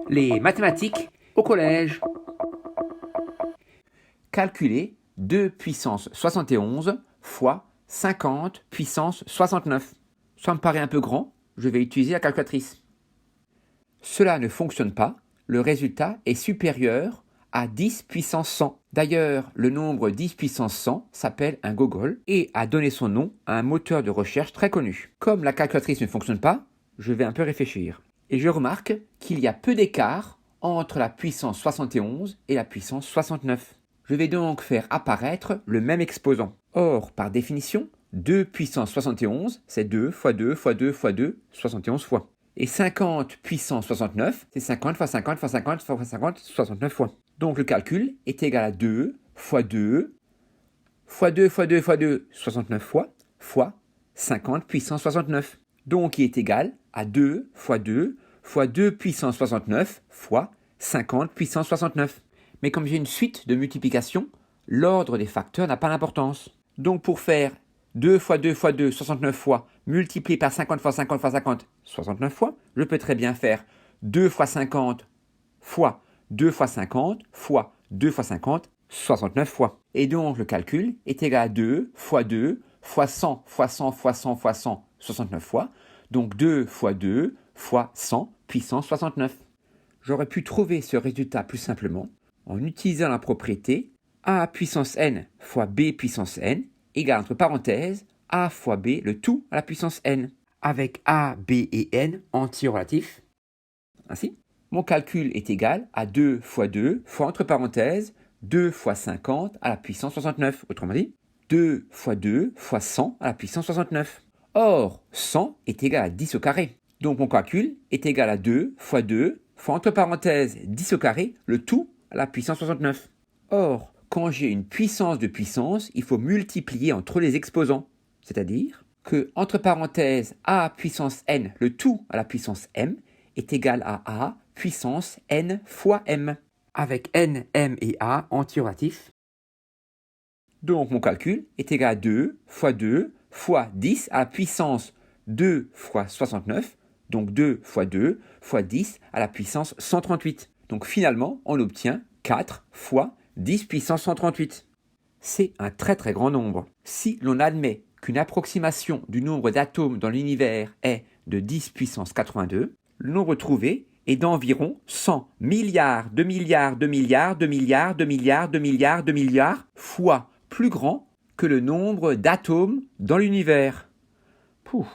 Les mathématiques au collège. Calculer 2 puissance 71 fois 50 puissance 69. Ça me paraît un peu grand, je vais utiliser la calculatrice. Cela ne fonctionne pas, le résultat est supérieur à 10 puissance 100. D'ailleurs, le nombre 10 puissance 100 s'appelle un gogol et a donné son nom à un moteur de recherche très connu. Comme la calculatrice ne fonctionne pas, je vais un peu réfléchir. Et je remarque qu'il y a peu d'écart entre la puissance 71 et la puissance 69. Je vais donc faire apparaître le même exposant. Or, par définition, 2 puissance 71, c'est 2 fois 2 fois 2 fois 2, 71 fois. Et 50 puissance 69, c'est 50 fois 50 fois 50 fois 50, 69 fois. Donc le calcul est égal à 2 fois 2 fois 2 fois 2 fois 2, 69 fois 50 puissance 69. Donc il est égal à 2 fois 2 fois 2 puissance 69 fois 50 puissance 69. Mais comme j'ai une suite de multiplication, l'ordre des facteurs n'a pas d'importance. Donc pour faire 2 fois 2 fois 2, 69 fois, multiplié par 50 fois 50 fois 50, 69 fois, je peux très bien faire 2 fois 50 fois 2 fois 50 fois 2 fois 50, 69 fois. Et donc le calcul est égal à 2 fois 2 fois 100 fois 100 fois 100 fois 100, 69 fois. Donc 2 fois 2 fois 100 puissance 69. J'aurais pu trouver ce résultat plus simplement en utilisant la propriété a puissance n fois b puissance n égale entre parenthèses a fois b le tout à la puissance n, avec a, b et n antirelatifs. Ainsi, mon calcul est égal à 2 fois 2 fois entre parenthèses 2 fois 50 à la puissance 69. Autrement dit, 2 fois 2 fois 100 à la puissance 69. Or, 100 est égal à 10 au carré. Donc mon calcul est égal à 2 fois 2 fois entre parenthèses 10 au carré, le tout à la puissance 69. Or, quand j'ai une puissance de puissance, il faut multiplier entre les exposants. C'est-à-dire que, entre parenthèses, a puissance n, le tout à la puissance m, est égal à a puissance n fois m, avec n, m et a antirelatifs. Donc mon calcul est égal à 2 fois 2 fois 10 à la puissance 2 fois 69, donc 2 fois 2 fois 10 à la puissance 138. Donc finalement, on obtient 4 fois 10 puissance 138. C'est un très très grand nombre. Si l'on admet qu'une approximation du nombre d'atomes dans l'univers est de 10 puissance 82, le nombre trouvé est d'environ 100 milliards de milliards de milliards de milliards de milliards de milliards de milliards fois plus grand que le nombre d'atomes dans l'univers. Pouh.